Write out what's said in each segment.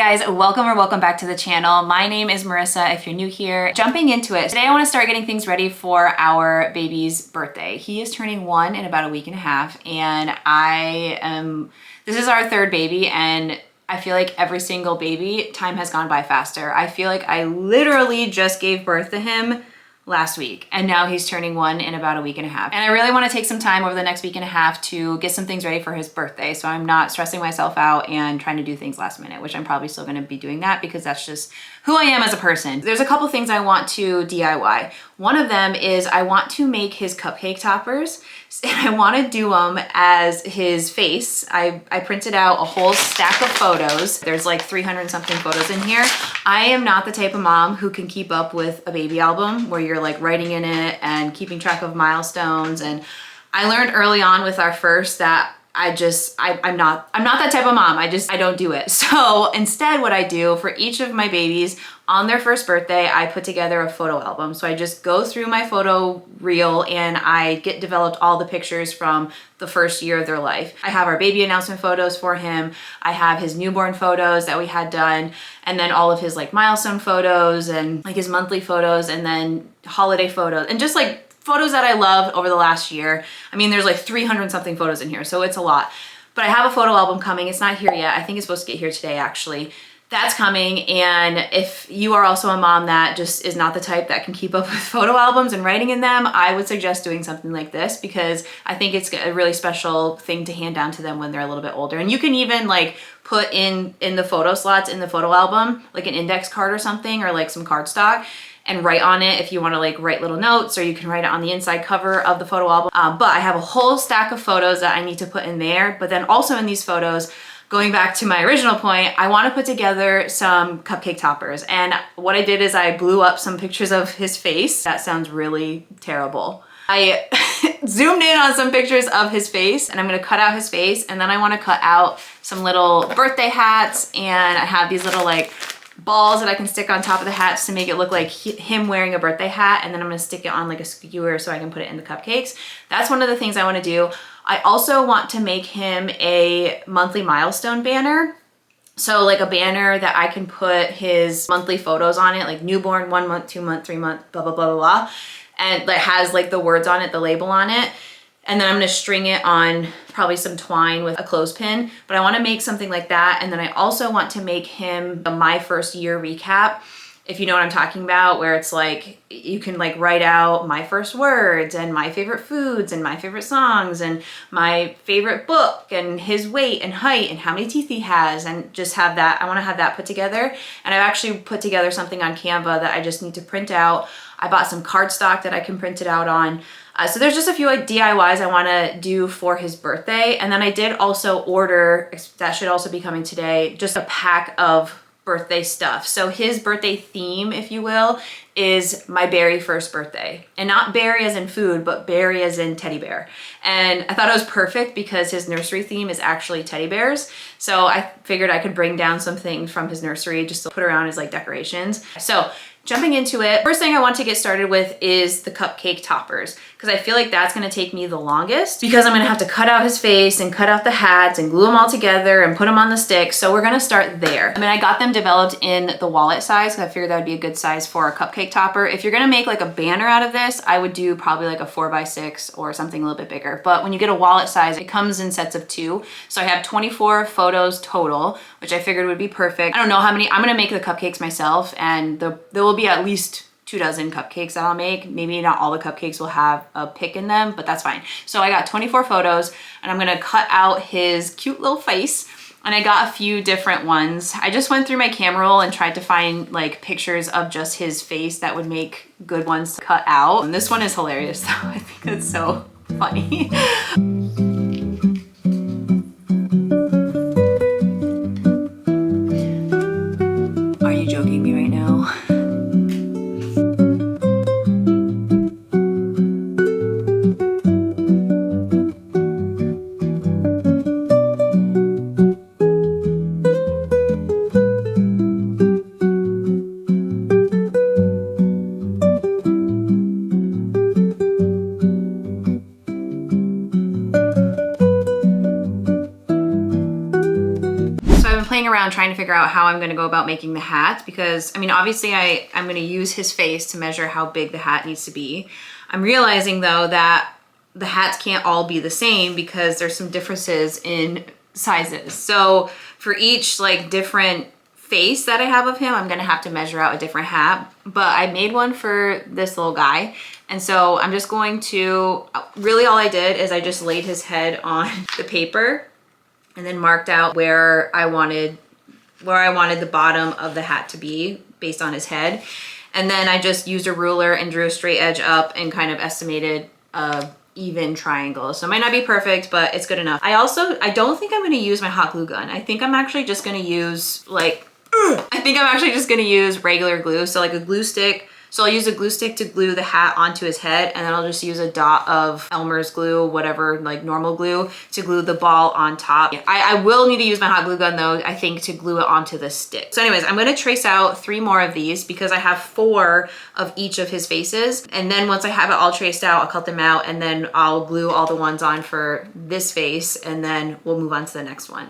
guys, welcome back to the channel. My name is Marissa if you're new here. Jumping into it, today I want to start getting things ready for our baby's birthday. He is turning 1 in about a week and a half, and this is our third baby, and I feel like every single baby, time has gone by faster. I feel like I literally just gave birth to him last week, and now he's turning 1 in about a week and a half. And I really want to take some time over the next week and a half to get some things ready for his birthday, so I'm not stressing myself out and trying to do things last minute, which I'm probably still going to be doing that because that's just who I am as a person. There's a couple things I want to DIY. One of them is I want to make his cupcake toppers, and I want to do them as his face. I printed out a whole stack of photos. There's like 300 something photos in here. I am not the type of mom who can keep up with a baby album where you're like writing in it and keeping track of milestones. And I learned early on with our first that I'm not that type of mom. I don't do it. So instead what I do for each of my babies on their first birthday, I put together a photo album. So I just go through my photo reel and I developed all the pictures from the first year of their life. I have our baby announcement photos for him. I have his newborn photos that we had done, and then all of his like milestone photos and like his monthly photos, and then holiday photos, and just like photos that I loved over the last year. I mean, there's like 300 something photos in here, so it's a lot. But I have a photo album coming. It's not here yet. I think it's supposed to get here today, actually. That's coming, and if you are also a mom that just is not the type that can keep up with photo albums and writing in them, I would suggest doing something like this because I think it's a really special thing to hand down to them when they're a little bit older. And you can even like put in the photo slots in the photo album, like an index card or something, or like some cardstock, and write on it if you want to like write little notes, or you can write it on the inside cover of the photo album. But I have a whole stack of photos that I need to put in there. But then also in these photos, going back to my original point, I want to put together some cupcake toppers. And what I did is I blew up some pictures of his face. That sounds really terrible. I zoomed in on some pictures of his face, and I'm gonna cut out his face, and then I want to cut out some little birthday hats, and I have these little like balls that I can stick on top of the hats to make it look like him wearing a birthday hat, and then I'm gonna stick it on like a skewer so I can put it in the cupcakes. That's one of the things I want to do. I also want to make him a monthly milestone banner. So like a banner that I can put his monthly photos on it, like newborn, 1 month, 2 month, 3 month, blah, blah, blah, blah, blah. And that has like the words on it, the label on it. And then I'm gonna string it on probably some twine with a clothespin, but I wanna make something like that. And then I also want to make him a my first year recap, if you know what I'm talking about, where it's like, you can like write out my first words and my favorite foods and my favorite songs and my favorite book and his weight and height and how many teeth he has, and just have that. I wanna have that put together. And I've actually put together something on Canva that I just need to print out. I bought some cardstock that I can print it out on. So there's just a few like DIYs I want to do for his birthday. And then I did also order, that should also be coming today, just a pack of birthday stuff. So his birthday theme, if you will, is my Beary First Birthday. And not berry as in food, but berry as in teddy bear. And I thought it was perfect because his nursery theme is actually teddy bears. So I figured I could bring down some things from his nursery just to put around as like decorations. So jumping into it, first thing I want to get started with is the cupcake toppers, because I feel like that's gonna take me the longest because I'm gonna have to cut out his face and cut out the hats and glue them all together and put them on the stick. So we're gonna start there. I mean, I got them developed in the wallet size because I figured that would be a good size for a cupcake topper. If you're gonna make like a banner out of this, I would do probably like a 4x6 or something a little bit bigger. But when you get a wallet size, it comes in sets of 2. So I have 24 photos total, which I figured would be perfect. I don't know how many, I'm gonna make the cupcakes myself, and there will be at least 24 cupcakes that I'll make. Maybe not all the cupcakes will have a pic in them, but that's fine. So I got 24 photos, and I'm gonna cut out his cute little face, and I got a few different ones. I just went through my camera roll and tried to find like pictures of just his face that would make good ones to cut out. And this one is hilarious though. I think it's so funny. Are you joking me right now? around trying to figure out how I'm going to go about making the hat because, I mean, obviously I'm going to use his face to measure how big the hat needs to be. I'm realizing though that the hats can't all be the same because there's some differences in sizes. So for each like different face that I have of him, I'm gonna have to measure out a different hat, but I made one for this little guy. And so I'm just going to, really all I did is I just laid his head on the paper and then marked out where I wanted the bottom of the hat to be based on his head. And then I just used a ruler and drew a straight edge up and kind of estimated a even triangle. So it might not be perfect, but it's good enough. I don't think I'm gonna use my hot glue gun. I think I'm actually just gonna use regular glue. So like a glue stick. So I'll use a glue stick to glue the hat onto his head, and then I'll just use a dot of Elmer's glue, whatever, like normal glue, to glue the ball on top. I will need to use my hot glue gun though, I think, to glue it onto the stick. So anyways, I'm gonna trace out 3 more of these because I have 4 of each of his faces. And then once I have it all traced out, I'll cut them out and then I'll glue all the ones on for this face, and then we'll move on to the next one.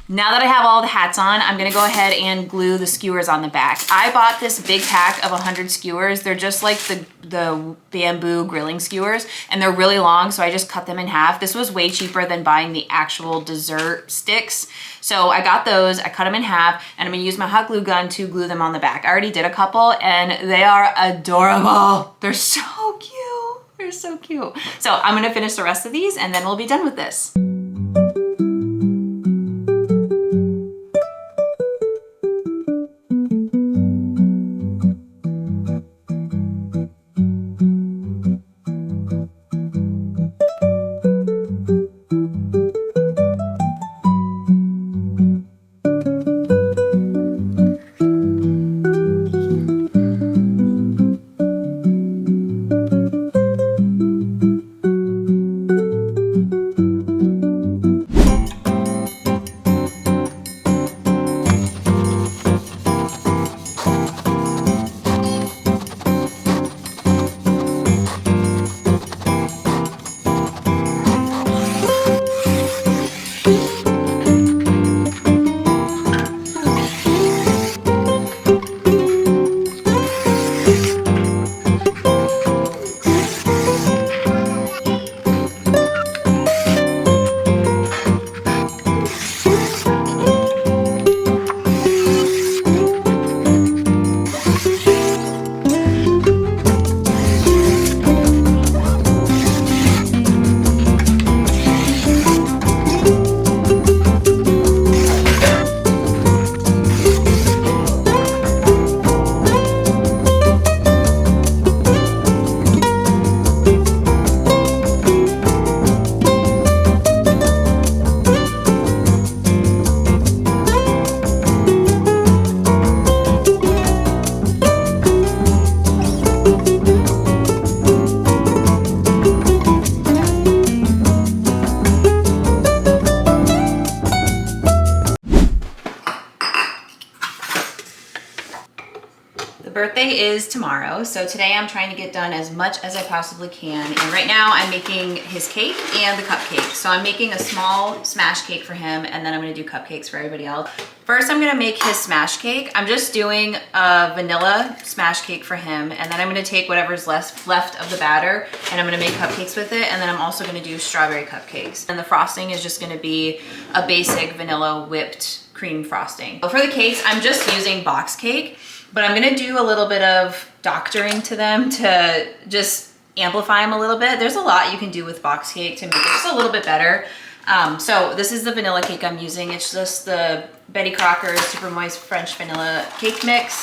Now that I have all the hats on, I'm gonna go ahead and glue the skewers on the back. I bought this big pack of 100 skewers. They're just like the bamboo grilling skewers, and they're really long, so I just cut them in half. This was way cheaper than buying the actual dessert sticks. So I got those, I cut them in half, and I'm gonna use my hot glue gun to glue them on the back. I already did a couple, and they are adorable. They're so cute. They're so cute. So I'm gonna finish the rest of these, and then we'll be done with this. Birthday is tomorrow, so today I'm trying to get done as much as I possibly can. And right now I'm making his cake and the cupcake. So I'm making a small smash cake for him, and then I'm gonna do cupcakes for everybody else. First, I'm gonna make his smash cake. I'm just doing a vanilla smash cake for him, and then I'm gonna take whatever's left of the batter, and I'm gonna make cupcakes with it, and then I'm also gonna do strawberry cupcakes. And the frosting is just gonna be a basic vanilla whipped cream frosting. For the cakes, I'm just using box cake, but I'm gonna do a little bit of doctoring to them to just amplify them a little bit. There's a lot you can do with box cake to make it just a little bit better. So this is the vanilla cake I'm using. It's just the Betty Crocker's Super Moist French Vanilla Cake Mix.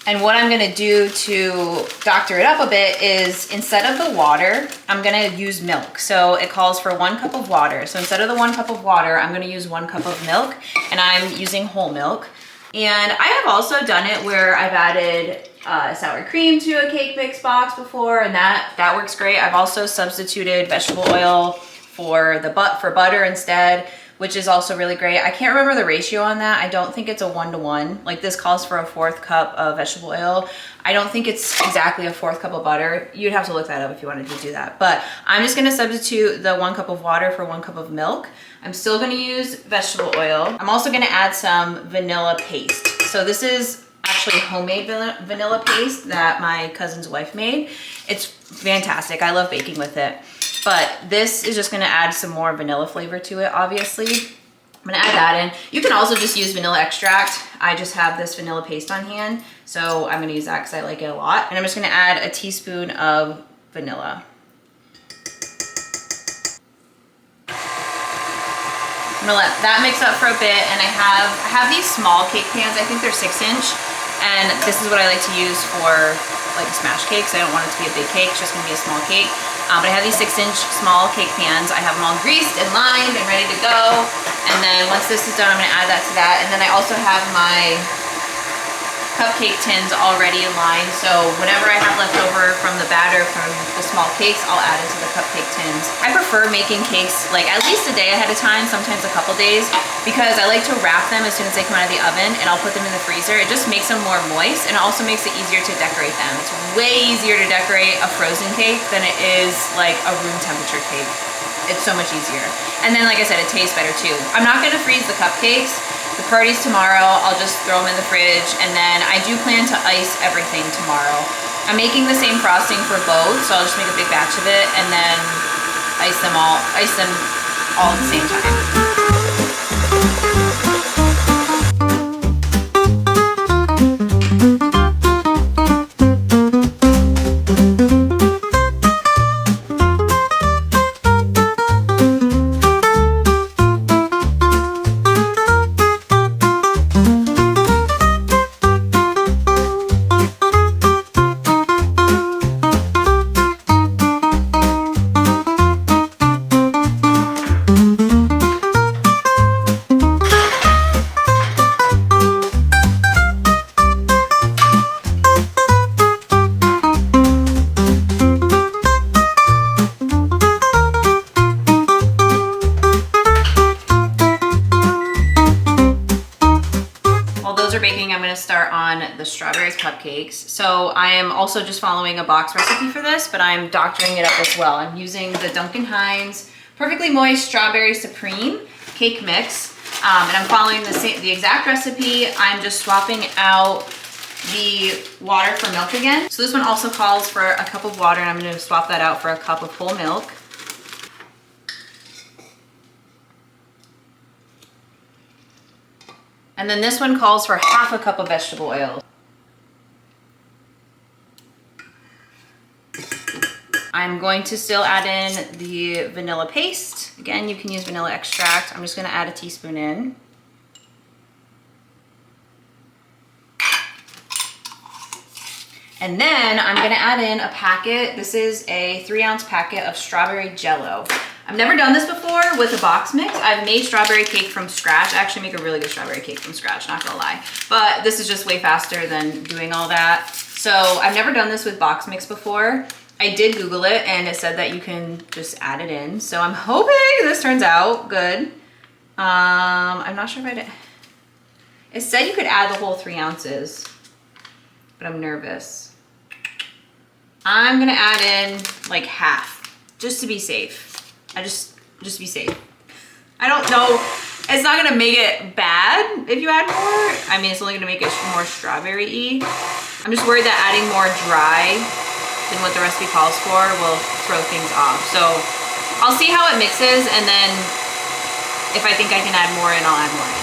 And what I'm gonna do to doctor it up a bit is instead of the water, I'm gonna use milk. So it calls for 1 cup of water. So instead of the 1 cup of water, I'm gonna use 1 cup of milk, and I'm using whole milk. And I have also done it where I've added sour cream to a cake mix box before, and that works great. I've also substituted vegetable oil for butter instead, which is also really great. I can't remember the ratio on that. I don't think it's a 1-to-1. Like this calls for a 1/4 cup of vegetable oil. I don't think it's exactly a 1/4 cup of butter. You'd have to look that up if you wanted to do that. But I'm just gonna substitute the 1 cup of water for 1 cup of milk. I'm still gonna use vegetable oil. I'm also gonna add some vanilla paste. So this is actually homemade vanilla paste that my cousin's wife made. It's fantastic. I love baking with it. But this is just gonna add some more vanilla flavor to it, obviously. I'm gonna add that in. You can also just use vanilla extract. I just have this vanilla paste on hand, so I'm gonna use that because I like it a lot. And I'm just gonna add a teaspoon of vanilla. I'm gonna let that mix up for a bit, and I have these small cake pans. I think they're 6-inch, and this is what I like to use for like a smash cake, so I don't want it to be a big cake, it's just gonna be a small cake. But I have these 6-inch small cake pans. I have them all greased and lined and ready to go. And then once this is done, I'm gonna add that to that. And then I also have my cupcake tins already lined. So whatever I have left over from the batter from the small cakes, I'll add into the cupcake tins. I prefer making cakes like at least a day ahead of time, sometimes a couple days, because I like to wrap them as soon as they come out of the oven, and I'll put them in the freezer. It just makes them more moist, and it also makes it easier to decorate them. It's way easier to decorate a frozen cake than it is like a room temperature cake. It's so much easier. And then, like I said, it tastes better too. I'm not gonna freeze the cupcakes. The party's tomorrow. I'll just throw them in the fridge, and then I do plan to ice everything tomorrow. I'm making the same frosting for both, so I'll just make a big batch of it and then ice them all at the same time. Baking, I'm going to start on the strawberry cupcakes. So I am also just following a box recipe for this, but I'm doctoring it up as well. I'm using the Duncan Hines Perfectly Moist Strawberry Supreme cake mix, and I'm following the exact recipe. I'm just swapping out the water for milk again. So this one also calls for a cup of water, and I'm going to swap that out for a cup of whole milk. And then this one calls for half a cup of vegetable oil. I'm going to still add in the vanilla paste. Again, you can use vanilla extract. I'm just gonna add a teaspoon in. And then I'm gonna add in a packet. This is a 3-ounce packet of strawberry jello. I've never done this before with a box mix. I've made strawberry cake from scratch. I actually make a really good strawberry cake from scratch, not gonna lie. But this is just way faster than doing all that. So I've never done this with box mix before. I did Google it, and it said that you can just add it in. So I'm hoping this turns out good. I'm not sure if I did. It said you could add the whole 3 ounces, but I'm nervous. I'm gonna add in like half, just to be safe. Just be safe. I don't know, it's not gonna make it bad if you add more. I mean, it's only gonna make it more strawberry-y. I'm just worried that adding more dry than what the recipe calls for will throw things off. So I'll see how it mixes, and then if I think I can add more in, I'll add more in.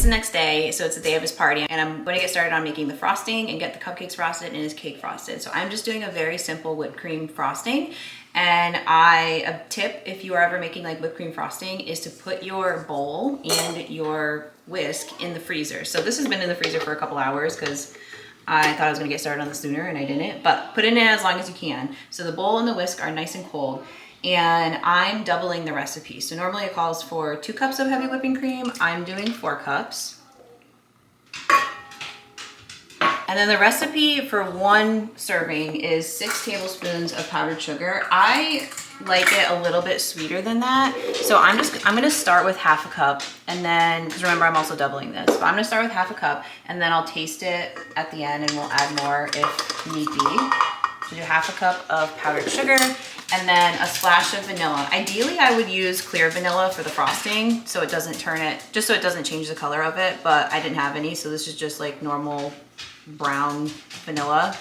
It's the next day, so it's the day of his party, and I'm gonna get started on making the frosting and get the cupcakes frosted and his cake frosted. So I'm just doing a very simple whipped cream frosting. And a tip, if you are ever making like whipped cream frosting, is to put your bowl and your whisk in the freezer. So this has been in the freezer for a couple hours because I thought I was gonna get started on this sooner and I didn't, but put it in as long as you can. So the bowl and the whisk are nice and cold. And I'm doubling the recipe. So normally it calls for 2 cups of heavy whipping cream. I'm doing 4 cups. And then the recipe for 1 serving is 6 tablespoons of powdered sugar. I like it a little bit sweeter than that. So I'm gonna start with half a cup, and then, because remember I'm also doubling this, but I'm gonna start with half a cup and then I'll taste it at the end and we'll add more if need be. So do half a cup of powdered sugar and then a splash of vanilla. Ideally, I would use clear vanilla for the frosting so it doesn't turn it, just so it doesn't change the color of it, but I didn't have any, so this is just like normal brown vanilla.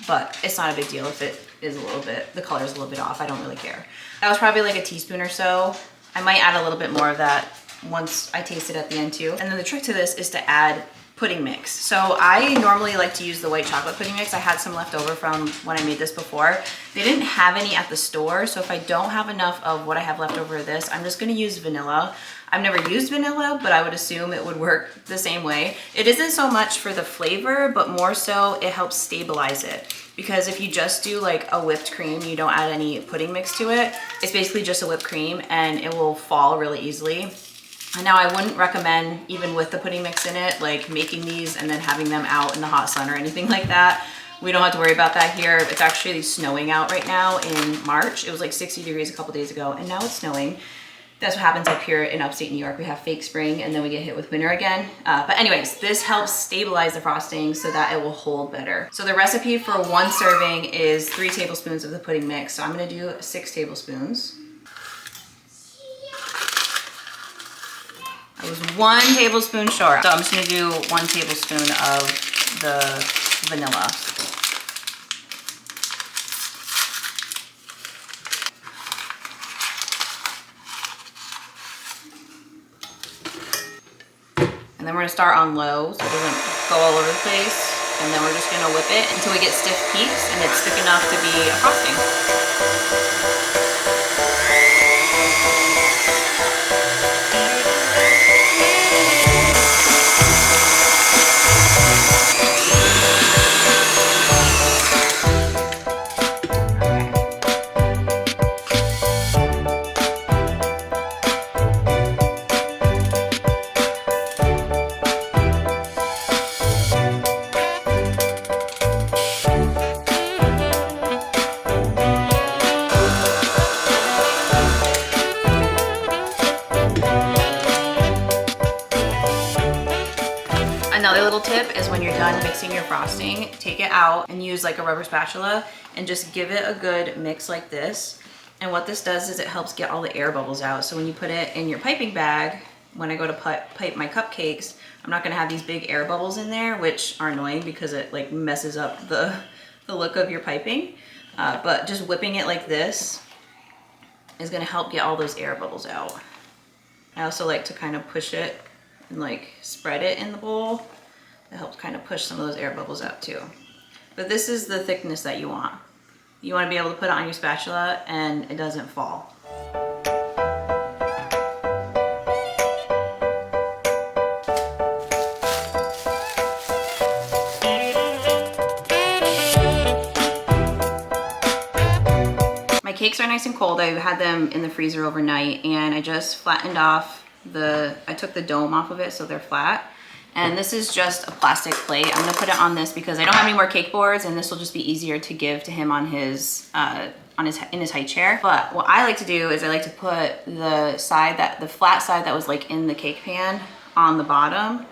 But it's not a big deal if it is a little bit, the color is a little bit off. I don't really care. That was probably like a teaspoon or so. I might add a little bit more of that once I taste it at the end too. And then the trick to this is to add pudding mix. So I normally like to use the white chocolate pudding mix. I had some left over from when I made this before. They didn't have any at the store, so if I don't have enough of what I have left over of this, I'm just gonna use vanilla. I've never used vanilla, but I would assume it would work the same way. It isn't so much for the flavor, but more so it helps stabilize it. Because if you just do like a whipped cream, you don't add any pudding mix to it, it's basically just a whipped cream and it will fall really easily. And now I wouldn't recommend, even with the pudding mix in it, like making these and then having them out in the hot sun or anything like that. We don't have to worry about that here. It's actually snowing out right now in March. It was like 60 degrees a couple days ago and now it's snowing. That's what happens up here in upstate New York. We have fake spring and then we get hit with winter again. But anyways, this helps stabilize the frosting so that it will hold better. So the recipe for 1 serving is 3 tablespoons of the pudding mix. So I'm gonna do 6 tablespoons. I was 1 tablespoon short. So I'm just gonna do 1 tablespoon of the vanilla. And then we're gonna start on low so it doesn't go all over the place. And then we're just gonna whip it until we get stiff peaks and it's thick enough to be a frosting. Another little tip is when you're done mixing your frosting, take it out and use like a rubber spatula and just give it a good mix like this. And what this does is it helps get all the air bubbles out. So when you put it in your piping bag, when I go to pipe my cupcakes, I'm not gonna have these big air bubbles in there, which are annoying because it like messes up the look of your piping. But just whipping it like this is gonna help get all those air bubbles out. I also like to kind of push it and like spread it in the bowl. It helps kind of push some of those air bubbles out too. But this is the thickness that you want. You want to be able to put it on your spatula and it doesn't fall. My cakes are nice and cold. I had them in the freezer overnight and I just flattened off I took the dome off of it so they're flat. And this is just a plastic plate. I'm gonna put it on this because I don't have any more cake boards and this will just be easier to give to him on his in his high chair. But what I like to do is I like to put the flat side that was like in the cake pan on the bottom.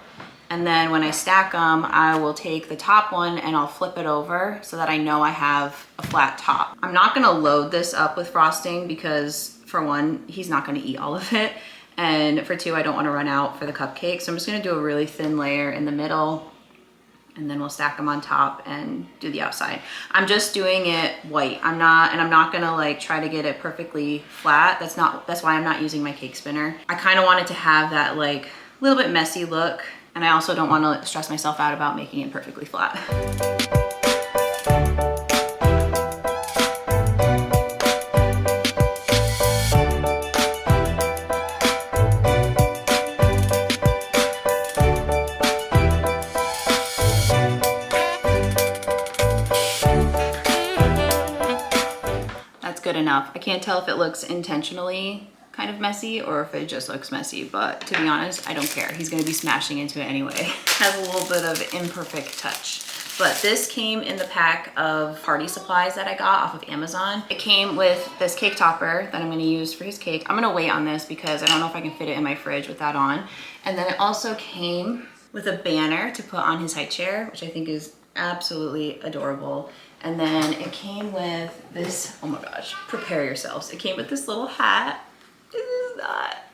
And then when I stack them, I will take the top one and I'll flip it over so that I know I have a flat top. I'm not gonna load this up with frosting because for one, he's not gonna eat all of it. And for 2, I don't want to run out for the cupcakes. So I'm just going to do a really thin layer in the middle and then we'll stack them on top and do the outside. I'm just doing it white. I'm not going to like try to get it perfectly flat. That's why I'm not using my cake spinner. I kind of wanted to have that like little bit messy look. And I also don't want to stress myself out about making it perfectly flat. Good enough. I can't tell if it looks intentionally kind of messy or if it just looks messy, but to be honest, I don't care. He's gonna be smashing into it anyway. Has a little bit of imperfect touch. But this came in the pack of party supplies that I got off of Amazon. It came with this cake topper that I'm gonna use for his cake. I'm gonna wait on this because I don't know if I can fit it in my fridge with that on. And then it also came with a banner to put on his high chair, which I think is absolutely adorable. And then it came with this, oh my gosh, prepare yourselves. It came with this little hat.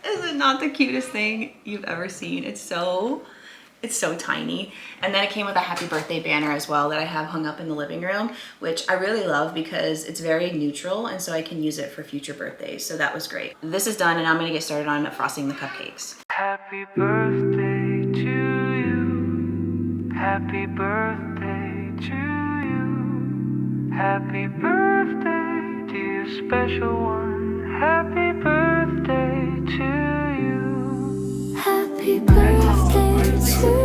Is it not the cutest thing you've ever seen? It's so tiny. And then it came with a happy birthday banner as well that I have hung up in the living room, which I really love because it's very neutral and so I can use it for future birthdays. So that was great. This is done and I'm gonna get started on frosting the cupcakes. Happy birthday to you. Happy birthday to you. Happy birthday, dear special one. Happy birthday to you. Happy birthday to you.